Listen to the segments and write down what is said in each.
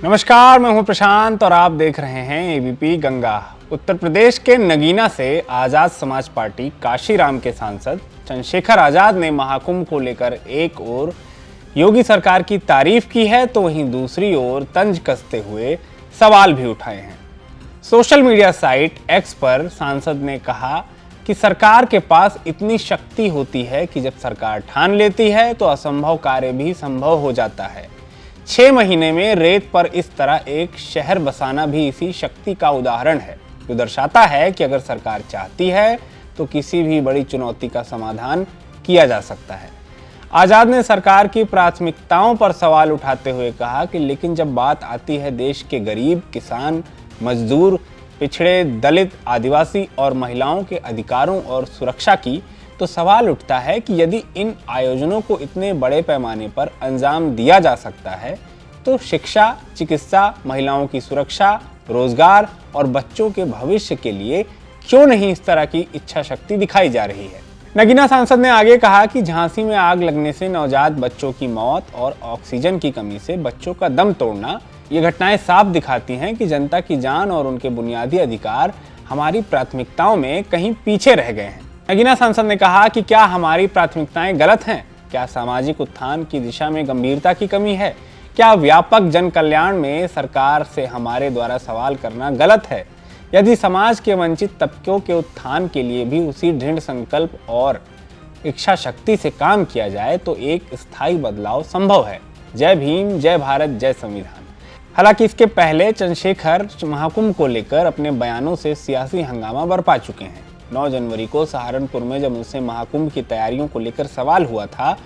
नमस्कार, मैं हूं प्रशांत और आप देख रहे हैं एबीपी गंगा। उत्तर प्रदेश के नगीना से आजाद समाज पार्टी काशीराम के सांसद चंद्रशेखर आजाद ने महाकुंभ को लेकर एक ओर योगी सरकार की तारीफ की है तो वहीं दूसरी ओर तंज कसते हुए सवाल भी उठाए हैं। सोशल मीडिया साइट एक्स पर सांसद ने कहा कि सरकार के पास इतनी शक्ति होती है कि जब सरकार ठान लेती है तो असंभव कार्य भी संभव हो जाता है। 6 महीने में रेत पर इस तरह एक शहर बसाना भी इसी शक्ति का उदाहरण है, जो दर्शाता है कि अगर सरकार चाहती है तो किसी भी बड़ी चुनौती का समाधान किया जा सकता है। आजाद ने सरकार की प्राथमिकताओं पर सवाल उठाते हुए कहा कि लेकिन जब बात आती है देश के गरीब, किसान, मजदूर, पिछड़े, दलित, आदिवासी और महिलाओं के अधिकारों और सुरक्षा की, तो सवाल उठता है कि यदि इन आयोजनों को इतने बड़े पैमाने पर अंजाम दिया जा सकता है तो शिक्षा, चिकित्सा, महिलाओं की सुरक्षा, रोजगार और बच्चों के भविष्य के लिए क्यों नहीं इस तरह की इच्छा शक्ति दिखाई जा रही है। नगीना सांसद ने आगे कहा कि झांसी में आग लगने से नवजात बच्चों की मौत और ऑक्सीजन की कमी से बच्चों का दम तोड़ना, ये घटनाएं साफ दिखाती हैं कि जनता की जान और उनके बुनियादी अधिकार हमारी प्राथमिकताओं में कहीं पीछे रह गए हैं। नगीना सांसद ने कहा कि क्या हमारी प्राथमिकताएं गलत हैं? क्या सामाजिक उत्थान की दिशा में गंभीरता की कमी है? क्या व्यापक जन कल्याण में सरकार से हमारे द्वारा सवाल करना गलत है? यदि समाज के वंचित तबकों के उत्थान के लिए भी उसी दृढ़ संकल्प और इच्छा शक्ति से काम किया जाए तो एक स्थायी बदलाव संभव है। जय भीम, जय भारत, जय संविधान। हालांकि इसके पहले चंद्रशेखर महाकुंभ को लेकर अपने बयानों से सियासी हंगामा बरपा चुके हैं। 9 जनवरी को सहारनपुर में जब उनसे महाकुंभ की तैयारियों को लेकर सवाल हुआ था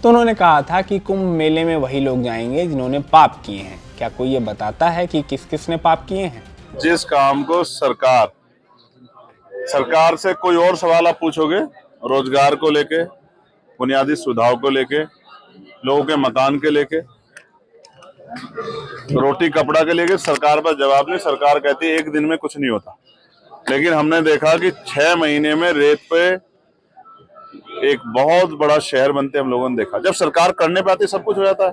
तो उन्होंने कहा था कि कुंभ मेले में वही लोग जाएंगे जिन्होंने पाप किए हैं। क्या कोई ये बताता है कि किस किस ने पाप किए हैं? जिस काम को सरकार से कोई और सवाल आप पूछोगे, रोजगार को लेके, बुनियादी सुविधाओं को लेके, लोगों के मकान के लेके, रोटी कपड़ा के लेके, सरकार पर जवाब नहीं। सरकार कहती है एक दिन में कुछ नहीं होता, लेकिन हमने देखा कि 6 महीने में रेत पे एक बहुत बड़ा शहर बनते हम लोगों ने देखा। जब सरकार करने पे आती सब कुछ हो जाता है।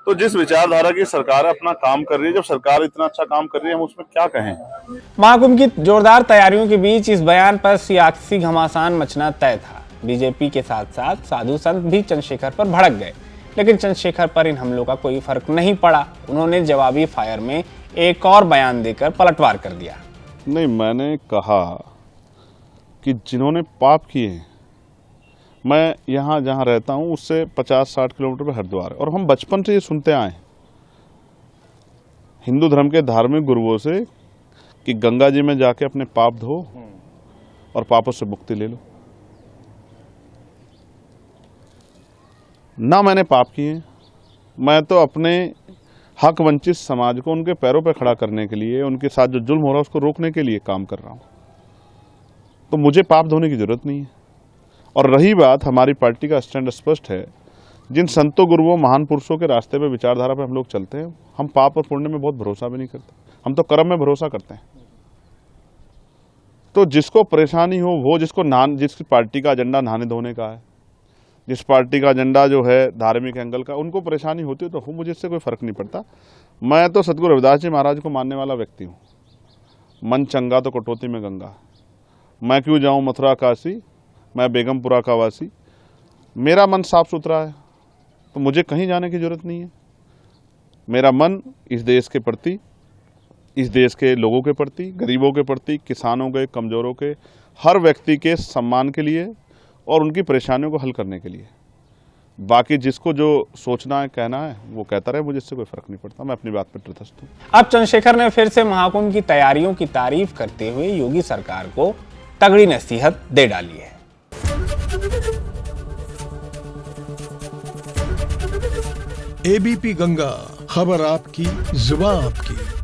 तो जिस विचारधारा की सरकार अपना काम कर रही है, जब सरकार इतना अच्छा काम कर रही है, हम उसमें क्या कहें। महाकुंभ की जोरदार तैयारियों के बीच इस बयान पर सियासी घमासान मचना तय था। बीजेपी के साथ साथ साधु संत भी चंद्रशेखर पर भड़क गए, लेकिन चंद्रशेखर पर इन हमलों का कोई फर्क नहीं पड़ा। उन्होंने जवाबी फायर में एक और बयान देकर पलटवार कर दिया। नहीं, मैंने कहा कि जिन्होंने पाप किए हैं, मैं यहाँ जहाँ रहता हूँ उससे 50-60 किलोमीटर पे हरिद्वार है, और हम बचपन से ये सुनते आए हिंदू धर्म के धार्मिक गुरुओं से कि गंगा जी में जाके अपने पाप धो और पापों से मुक्ति ले लो। ना मैंने पाप किए, मैं तो अपने हक वंचित समाज को उनके पैरों पर खड़ा करने के लिए, उनके साथ जो जुल्म हो रहा है उसको रोकने के लिए काम कर रहा हूँ। तो मुझे पाप धोने की जरूरत नहीं है। और रही बात, हमारी पार्टी का स्टैंड स्पष्ट है। जिन संतों, गुरुओं, महान पुरुषों के रास्ते पे, विचारधारा पे हम लोग चलते हैं। हम पाप और पुण्य में बहुत भरोसा भी नहीं करते, हम तो कर्म में भरोसा करते हैं। तो जिसको परेशानी हो वो, जिसकी पार्टी का एजेंडा नहाने धोने का है, जिस पार्टी का एजेंडा जो है धार्मिक एंगल का, उनको परेशानी होती है तो मुझे इससे कोई फर्क नहीं पड़ता। मैं तो सतगुरु रविदास जी महाराज को मानने वाला व्यक्ति हूँ। मन चंगा तो कटौती में गंगा। मैं क्यों जाऊँ मथुरा काशी, मैं बेगमपुरा का वासी। मेरा मन साफ सुथरा है तो मुझे कहीं जाने की जरूरत नहीं है। मेरा मन इस देश के प्रति, इस देश के लोगों के प्रति, गरीबों के प्रति, किसानों के, कमजोरों के, हर व्यक्ति के सम्मान के लिए और उनकी परेशानियों को हल करने के लिए। बाकी जिसको जो सोचना है, कहना है, वो कहता रहे, मुझे इससे कोई फर्क नहीं पड़ता। मैं अपनी बात पर तटस्थ हूँ। अब चंद्रशेखर ने फिर से महाकुंभ की तैयारियों की तारीफ करते हुए योगी सरकार को तगड़ी नसीहत दे डाली है। एबीपी गंगा, खबर आपकी, जुबान आपकी।